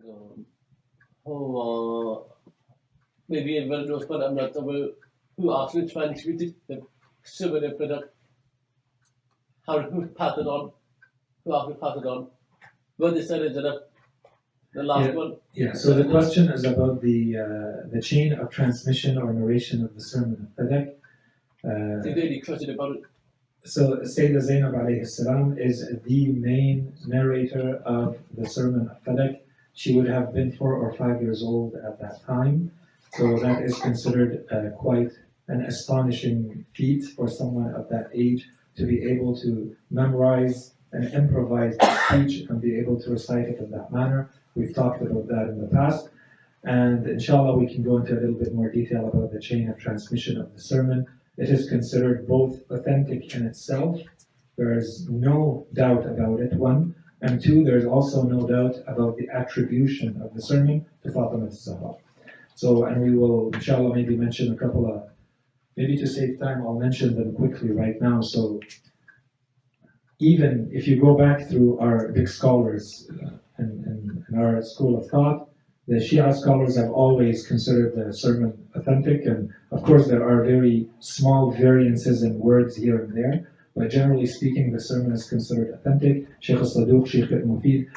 um, how maybe everyone knows, but I'm not aware who actually transmitted the similar product, how who passed it on, who actually passed it on. But this is the last one. Yeah. So the question is about the chain of transmission or narration of the sermon of Fadak. Really question about it. So Sayyidah Zainab alayhi salam is the main narrator of the sermon of Fadak. She would have been 4 or 5 years old at that time. So that is considered quite an astonishing feat for someone of that age to be able to memorize and improvise the speech and be able to recite it in that manner. We've talked about that in the past. And inshallah we can go into a little bit more detail about the chain of transmission of the sermon. It is considered both authentic in itself. There is no doubt about it, one. And two, there's also no doubt about the attribution of the sermon to Fatima al-Zahra. So, and we will, inshallah, maybe mention a couple of, maybe to save time, I'll mention them quickly right now. So, even if you go back through our big scholars in our school of thought, the Shia scholars have always considered the sermon authentic, and of course there are very small variances in words here and there, but generally speaking, the sermon is considered authentic. Sheikh al-Saduq, Sheikh al-Mufid,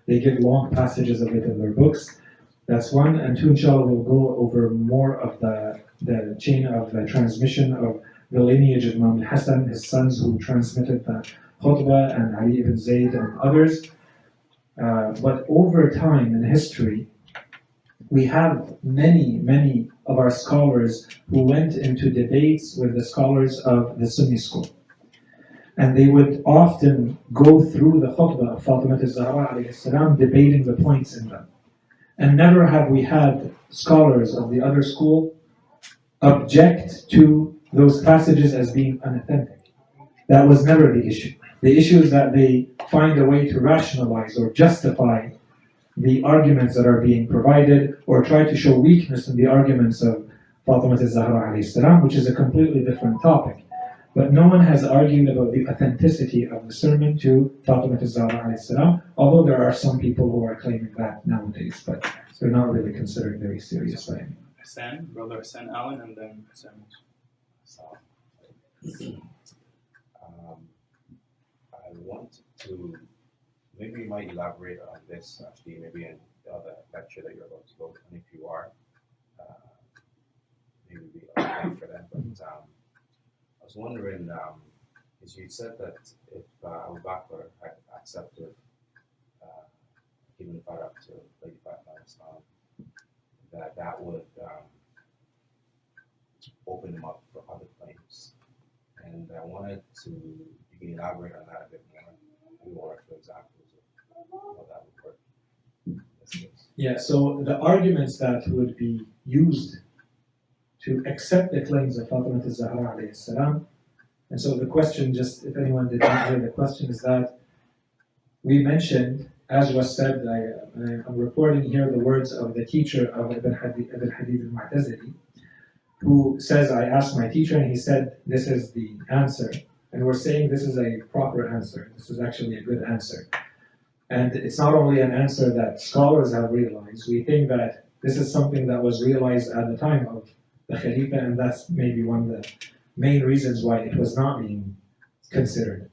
they give long passages of it in their books. That's one. And two, inshallah, we'll go over more of the chain of transmission of the lineage of Imam al-Hasan, his sons who transmitted the khutbah, and Ali ibn Zayd and others. But over time in history, we have many of our scholars who went into debates with the scholars of the Sunni school. And they would often go through the khutbah of Fatima al-Zahra alayhi salam, debating the points in them. And never have we had scholars of the other school object to those passages as being unauthentic. That was never the issue. The issue is that they find a way to rationalize or justify the arguments that are being provided, or try to show weakness in the arguments of Fatima al-Zahra alayhi salam, which is a completely different topic. But no one has argued about the authenticity of the sermon to Fatima al-Zahra alayhi salam, although there are some people who are claiming that nowadays, but they're not really considered very serious by anyone. Hassan, brother Hassan Allen, and then Hassan. I want to, maybe you might elaborate on this actually, maybe in the other lecture that you're about to go to, and if you are, maybe we are for that. But I was wondering, as you said that if Abu Bakr had accepted giving Fadak to Lady Fatima, that would open him up for other claims. And I wanted to, you can elaborate on that a bit more, maybe one or two examples of how that would work in this case. Yeah, so the arguments that would be used to accept the claims of Fatima al-Zahra alayhi salam, and so the question, just if anyone did not hear the question, is that we mentioned, as was said, I'm reporting here the words of the teacher of Ibn Hadith al-Mu'tazili, who says, I asked my teacher and he said, this is the answer. And we're saying this is a proper answer. This is actually a good answer. And it's not only an answer that scholars have realized, we think that this is something that was realized at the time of the Khalifa, and that's maybe one of the main reasons why it was not being considered.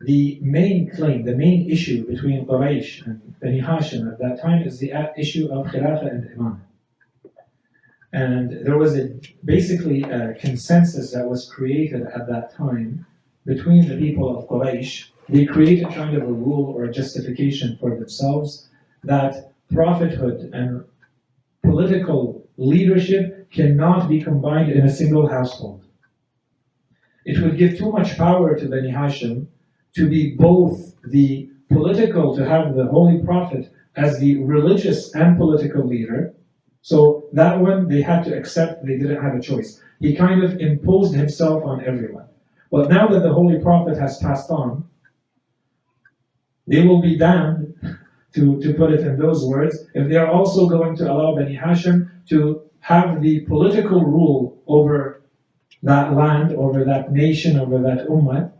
The main claim, the main issue between Quraysh and Bani Hashim at that time is the issue of Khilafah and Imam. And there was basically a consensus that was created at that time between the people of Quraysh. They created kind of a rule or a justification for themselves that prophethood and political leadership cannot be combined in a single household. It would give too much power to Bani Hashim to be both the political, to have the Holy Prophet as the religious and political leader. So that one they had to accept, they didn't have a choice. He kind of imposed himself on everyone. But now that the Holy Prophet has passed on, they will be damned, to put it in those words, if they are also going to allow Bani Hashim to have the political rule over that land, over that nation, over that ummah,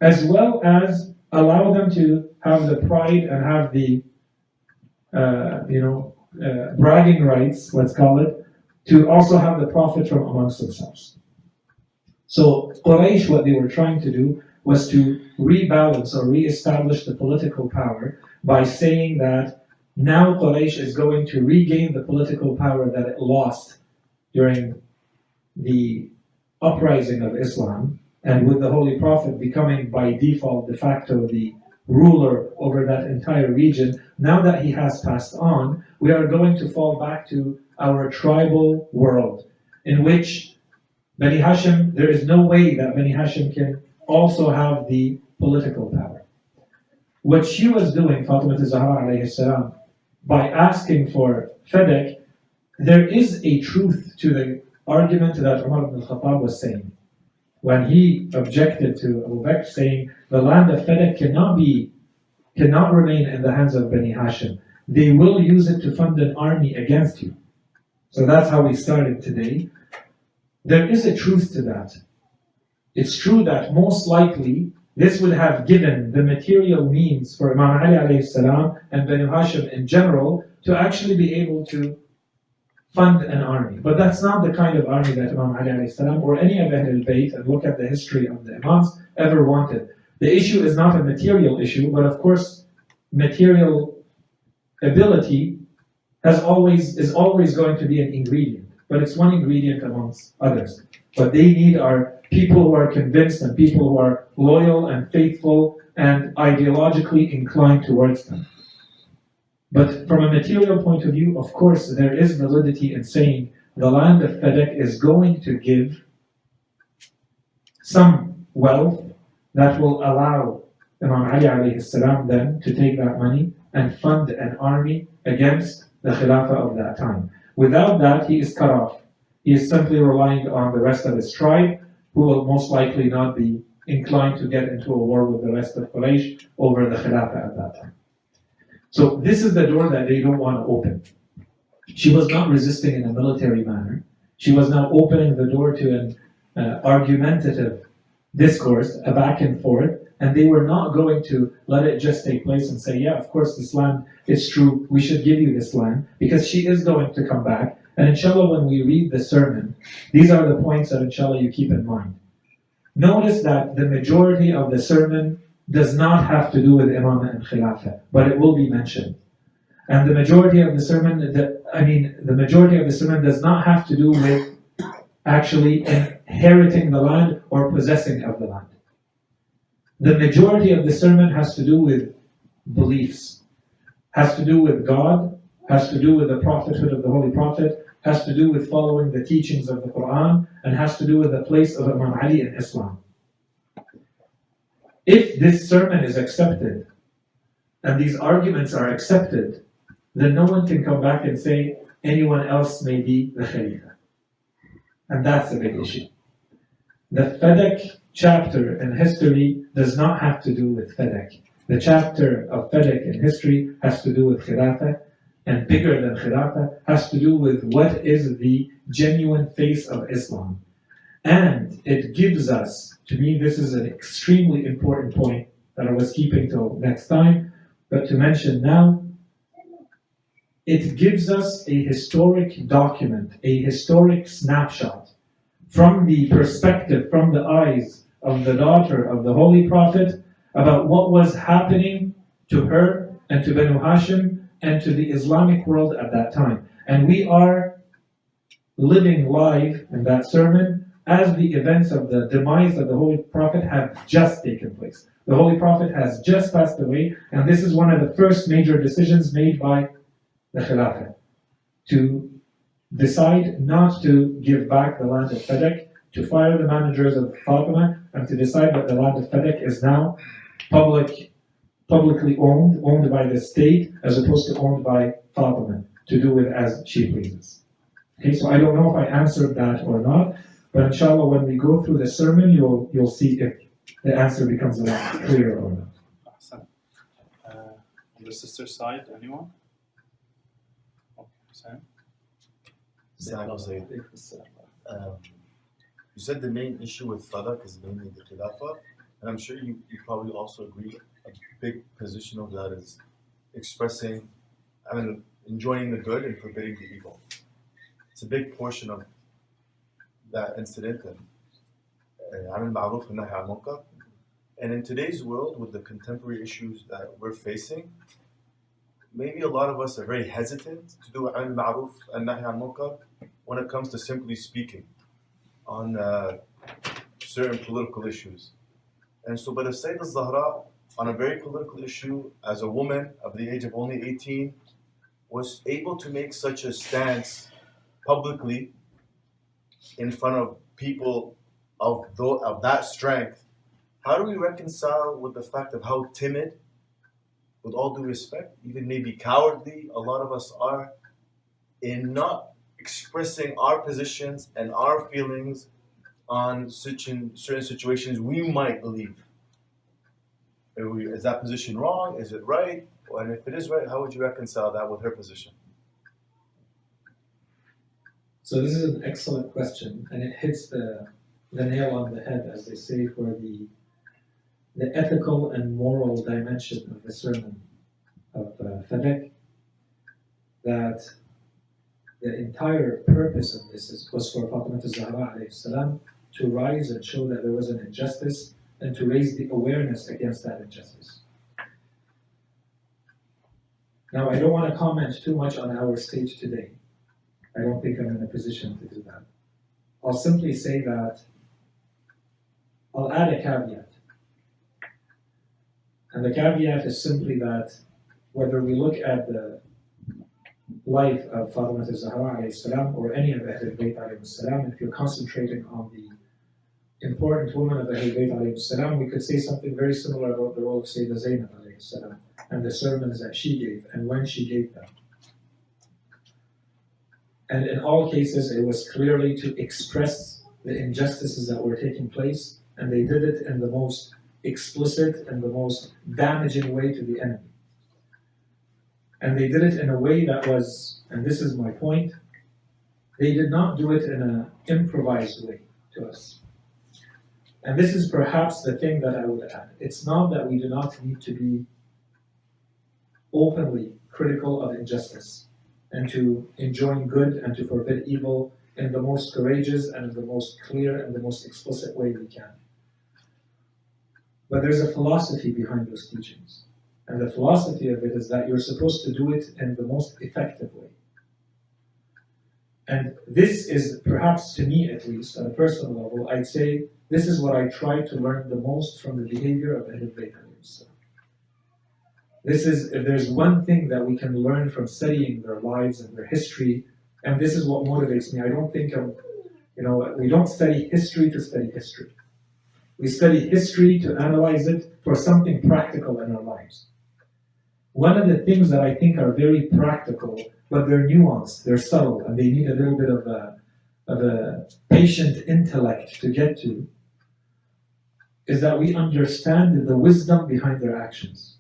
as well as allow them to have the pride and have the bragging rights, let's call it, to also have the profit from amongst themselves. So Quraysh, what they were trying to do was to rebalance or re-establish the political power by saying that now Quraysh is going to regain the political power that it lost during the uprising of Islam, and with the Holy Prophet becoming by default de facto the ruler over that entire region. Now that he has passed on, we are going to fall back to our tribal world, in which Bani Hashim, there is no way that Bani Hashim can also have the political power. What she was doing, Fatima Zahra alayhi salam, by asking for Fadak, there is a truth to the argument that Umar ibn al-Khattab was saying. When he objected to Abu Bakr, saying the land of Fadak cannot remain in the hands of Bani Hashim. They will use it to fund an army against you. So that's how we started today. There is a truth to that. It's true that most likely this would have given the material means for Imam Ali alayhi salam and Bani Hashim in general to actually be able to fund an army. But that's not the kind of army that Imam Ali alayhi salam or any of Ahlul Bayt, and look at the history of the Imams, ever wanted. The issue is not a material issue, but of course material ability is always going to be an ingredient. But it's one ingredient amongst others. What they need are people who are convinced and people who are loyal and faithful and ideologically inclined towards them. But from a material point of view, of course, there is validity in saying the land of Fadak is going to give some wealth that will allow Imam Ali alayhi salam then to take that money and fund an army against the Khilafah of that time. Without that, he is cut off. He is simply relying on the rest of his tribe, who will most likely not be inclined to get into a war with the rest of Quraysh over the Khilafah at that time. So this is the door that they don't want to open. She was not resisting in a military manner. She was now opening the door to an argumentative discourse, a back and forth, and they were not going to let it just take place and say, yeah, of course this land is true, we should give you this land, because she is going to come back. And inshallah, when we read the sermon, these are the points that inshallah you keep in mind. Notice that the majority of the sermon does not have to do with Imam and Khilafah, but it will be mentioned. And the majority of the sermon, does not have to do with actually inheriting the land or possessing of the land. The majority of the sermon has to do with beliefs, has to do with God, has to do with the prophethood of the Holy Prophet, has to do with following the teachings of the Quran, and has to do with the place of Imam Ali in Islam. If this sermon is accepted, and these arguments are accepted, then no one can come back and say anyone else may be the Khalifa. And that's a big issue. The Fadak chapter in history does not have to do with Fadak. The chapter of Fadak in history has to do with Khilafah, and bigger than Khilafah, has to do with what is the genuine face of Islam. And it gives us, to me this is an extremely important point that I was keeping till next time, but to mention now, it gives us a historic document, a historic snapshot from the perspective, from the eyes of the daughter of the Holy Prophet about what was happening to her and to Banu Hashim and to the Islamic world at that time. And we are living live in that sermon as the events of the demise of the Holy Prophet have just taken place. The Holy Prophet has just passed away, and this is one of the first major decisions made by the Khilafah, to decide not to give back the land of Fadak, to fire the managers of Fatima, and to decide that the land of Fadak is now publicly owned by the state, as opposed to owned by Fatima, to do with as she pleases. Okay, so I don't know if I answered that or not, but inshallah when we go through the sermon, you'll see if the answer becomes a lot clearer or not. Awesome. On the sister side, anyone? Okay, Sam? You said the main issue with Fadak is mainly the Khilafah, and I'm sure you probably also agree big position of that is expressing, enjoying the good and forbidding the evil. It's a big portion of that incident, and عمل معروف والنهي عن المنكر. And in today's world, with the contemporary issues that we're facing, maybe a lot of us are very hesitant to do عمل معروف and nahy عن المنكر when it comes to simply speaking on certain political issues. And so, but if Sayyid al-Zahra, on a very political issue, as a woman of the age of only 18, was able to make such a stance publicly in front of people of that strength, how do we reconcile with the fact of how timid, with all due respect, even maybe cowardly, a lot of us are in not expressing our positions and our feelings on certain situations we might believe? Is that position wrong? Is it right? And if it is right, how would you reconcile that with her position? So this is an excellent question, and it hits the nail on the head, as they say, for the ethical and moral dimension of the sermon of Fadak, that the entire purpose of this was for Fatima al-Zahra alayhi salam to rise and show that there was an injustice and to raise the awareness against that injustice. Now, I don't want to comment too much on our stage today. I don't think I'm in a position to do that. I'll simply say that I'll add a caveat. And the caveat is simply that whether we look at the life of Fatima al-Zahra alayhi salam or any of Ahlul Bayt alayhi salam, if you're concentrating on the important woman of Ahlul Bayt alayhi salam, we could say something very similar about the role of Sayyidah Zainab alayhi salam and the sermons that she gave and when she gave them. And in all cases, it was clearly to express the injustices that were taking place, and they did it in the most explicit and the most damaging way to the enemy. And they did it in a way that was, and this is my point, they did not do it in an improvised way to us. And this is perhaps the thing that I would add. It's not that we do not need to be openly critical of injustice and to enjoin good and to forbid evil in the most courageous and in the most clear and the most explicit way we can. But there's a philosophy behind those teachings. And the philosophy of it is that you're supposed to do it in the most effective way. And this is, perhaps to me at least, on a personal level, I'd say this is what I try to learn the most from the behavior of Ahlul Bayt. This is, if there's one thing that we can learn from studying their lives and their history, and this is what motivates me. I don't think we don't study history to study history. We study history to analyze it for something practical in our lives. One of the things that I think are very practical, but they're nuanced, they're subtle, and they need a little bit of a patient intellect to get to, is that we understand the wisdom behind their actions.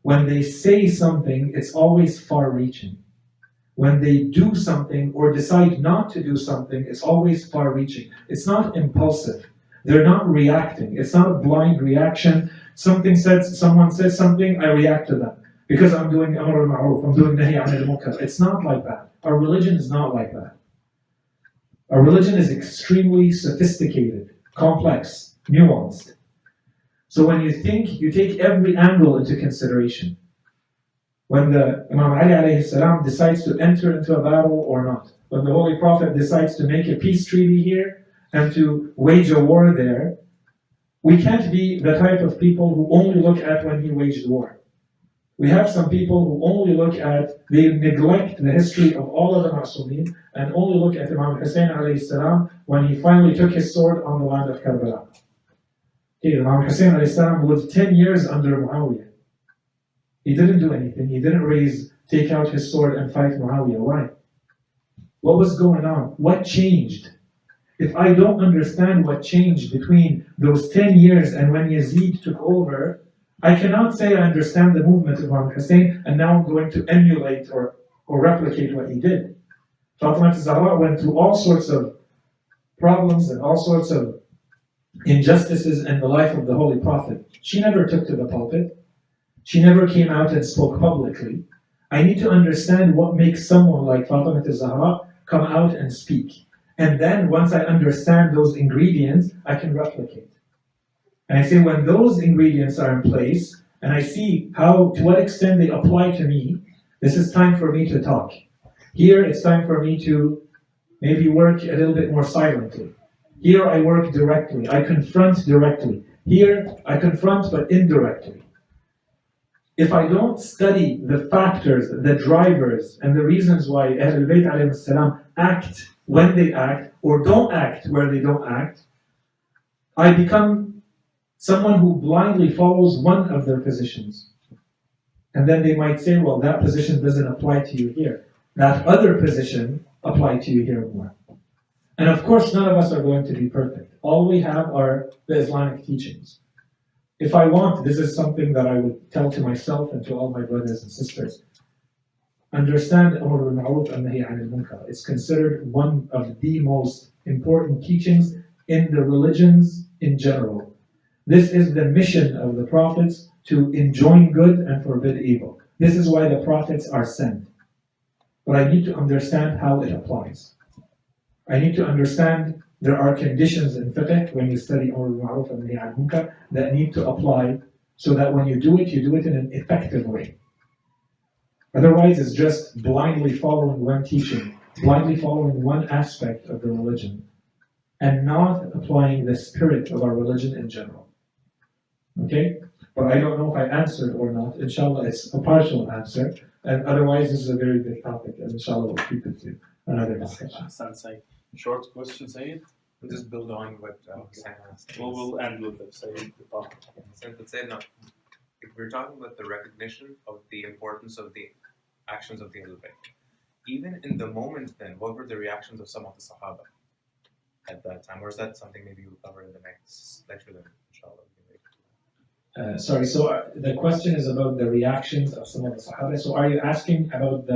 When they say something, it's always far-reaching. When they do something or decide not to do something, it's always far-reaching. It's not impulsive. They're not reacting. It's not a blind reaction. Someone says something, I react to that. Because I'm doing Amr al-Ma'ruf, I'm doing Nahi al-Munkar. It's not like that. Our religion is not like that. Our religion is extremely sophisticated, complex, nuanced. So when you think, you take every angle into consideration. When the Imam Ali alayhi salam decides to enter into a battle or not. When the Holy Prophet decides to make a peace treaty here and to wage a war there, we can't be the type of people who only look at when he waged war. We have some people who only look at, they neglect the history of all of the Ma'sumin and only look at Imam Hussein alayhi salam when he finally took his sword on the land of Karbala. Imam Hussein alayhi salam lived 10 years under Muawiyah. He didn't do anything. He didn't take out his sword and fight Muawiyah. Why? What was going on? What changed? If I don't understand what changed between those 10 years and when Yazid took over, I cannot say I understand the movement of Imam Hussein and now I'm going to emulate or replicate what he did. Fatima al-Zahra went through all sorts of problems and all sorts of injustices in the life of the Holy Prophet, she never took to the pulpit. She never came out and spoke publicly. I need to understand what makes someone like Fatima al-Zahra come out and speak. And then once I understand those ingredients, I can replicate. And I say when those ingredients are in place, and I see to what extent they apply to me, this is time for me to talk. Here it's time for me to maybe work a little bit more silently. Here I work directly, I confront directly. Here I confront but indirectly. If I don't study the factors, the drivers, and the reasons why Ahlul Bayt alayhim salam act when they act, or don't act where they don't act, I become someone who blindly follows one of their positions. And then they might say, well, that position doesn't apply to you here. That other position applies to you here more. And of course, none of us are going to be perfect. All we have are the Islamic teachings. If I want, this is something that I would tell to myself and to all my brothers and sisters. Understand Amr bil Ma'ruf and Nahi Anil Munkar. It's considered one of the most important teachings in the religions in general. This is the mission of the prophets, to enjoin good and forbid evil. This is why the prophets are sent. But I need to understand how it applies. I need to understand there are conditions in fiqh when you study Amr bil Ma'ruf and Nahi Anil Munkar that need to apply so that when you do it in an effective way. Otherwise, it's just blindly following one teaching, blindly following one aspect of the religion, and not applying the spirit of our religion in general. Okay? But I don't know if I answered or not. Inshallah, it's a partial answer. And otherwise, this is a very big topic. And inshallah, we'll keep it to another discussion. Hassan, short question, Sayyid. We'll just build on what Hassan asked. We'll end with the Sayyid. Now, if we're talking about the recognition of the importance of the actions of the Ahlul Bayt, even in the moment then, what were the reactions of some of the Sahaba at that time? Or is that something maybe we'll cover in the next lecture then, inshallah? Sorry, so the question is about the reactions of some of the Sahaba. So are you asking about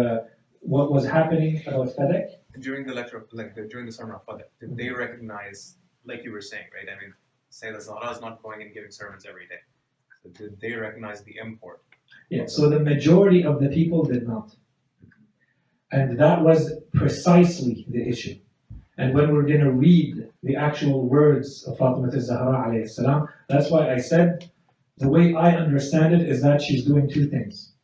what was happening about Fadak? During the lecture, during the sermon of Fadak, did they recognize, like you were saying, right? I mean, Sayyida Zahra is not going and giving sermons every day. So did they recognize the import? Yeah, so the majority of the people did not. And that was precisely the issue. And when we're going to read the actual words of Fatima al-Zahra alayhi salam, that's why I said, the way I understand it is that she's doing two things.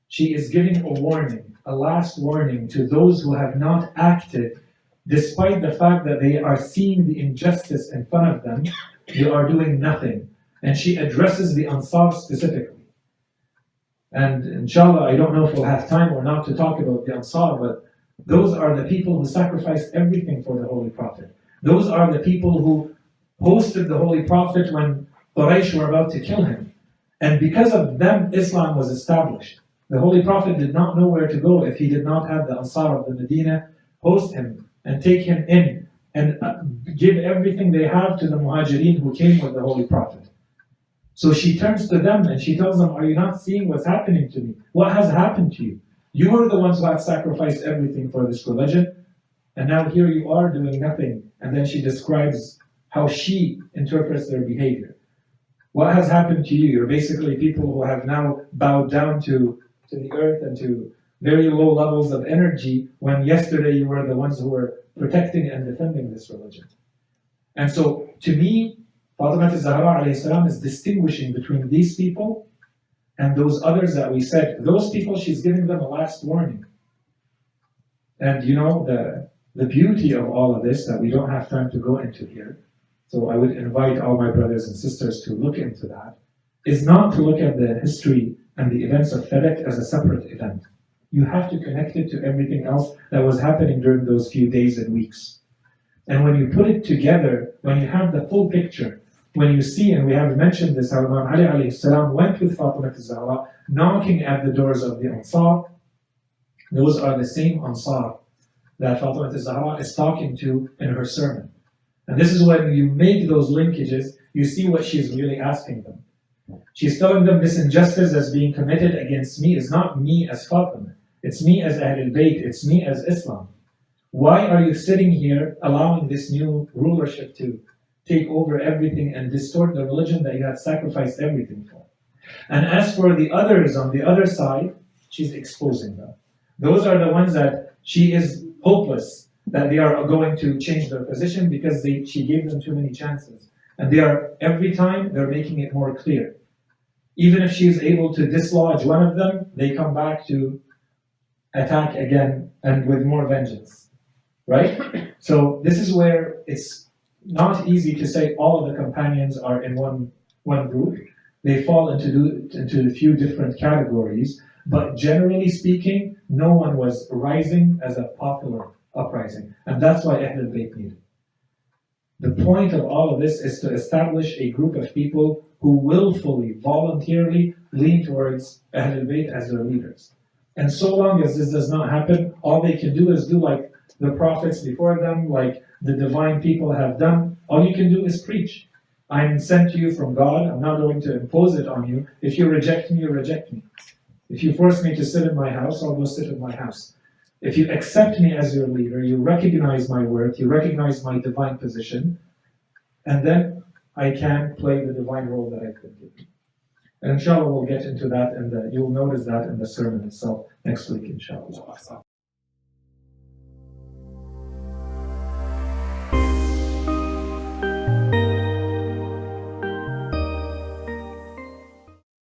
She is giving a warning, a last warning to those who have not acted, despite the fact that they are seeing the injustice in front of them, they are doing nothing. And she addresses the Ansar specifically. And inshallah, I don't know if we'll have time or not to talk about the Ansar, but those are the people who sacrificed everything for the Holy Prophet. Those are the people who hosted the Holy Prophet when Quraysh were about to kill him. And because of them, Islam was established. The Holy Prophet did not know where to go if he did not have the Ansar of the Medina host him and take him in and give everything they have to the Muhajirin who came with the Holy Prophet. So she turns to them and she tells them, are you not seeing what's happening to me? What has happened to you? You were the ones who have sacrificed everything for this religion, and now here you are doing nothing. And then she describes how she interprets their behavior. What has happened to you? You're basically people who have now bowed down to the earth and to very low levels of energy, when yesterday you were the ones who were protecting and defending this religion. And so, to me, Fatima al-Zahra alayhi salam is distinguishing between these people and those others that we said. Those people, she's giving them a last warning. And you know, the beauty of all of this, that we don't have time to go into here, so I would invite all my brothers and sisters to look into that, is not to look at the history and the events of Fadak as a separate event. You have to connect it to everything else that was happening during those few days and weeks. And when you put it together, when you have the full picture, when you see, and we have mentioned this, how Imam Ali alayhi salam went with Fatima al-Zahra, knocking at the doors of the Ansar. Those are the same Ansar that Fatima al-Zahra is talking to in her sermon. And this is when you make those linkages, you see what she's really asking them. She's telling them this injustice that's being committed against me is not me as Fatima. It's me as Ahlul Bayt. It's me as Islam. Why are you sitting here allowing this new rulership to take over everything and distort the religion that you had sacrificed everything for. And as for the others on the other side, she's exposing them. Those are the ones that she is hopeless that they are going to change their position because she gave them too many chances. And every time they're making it more clear. Even if she is able to dislodge one of them, they come back to attack again and with more vengeance. Right? So this is where it's not easy to say all of the companions are in one group. They fall into a few different categories, but generally speaking, no one was rising as a popular uprising, and that's why Ahl al-Bayt needed. The point of all of this is to establish a group of people who willfully, voluntarily lean towards Ahl al-Bayt as their leaders. And so long as this does not happen, all they can do is do like the prophets before them, like the divine people have done. All you can do is preach. I'm sent to you from God. I'm not going to impose it on you. If you reject me, you reject me. If you force me to sit in my house, I'll go sit in my house. If you accept me as your leader, you recognize my worth, you recognize my divine position, and then I can play the divine role that I've been given. And inshallah, we'll get into that, and you'll notice that in the sermon itself next week, inshallah.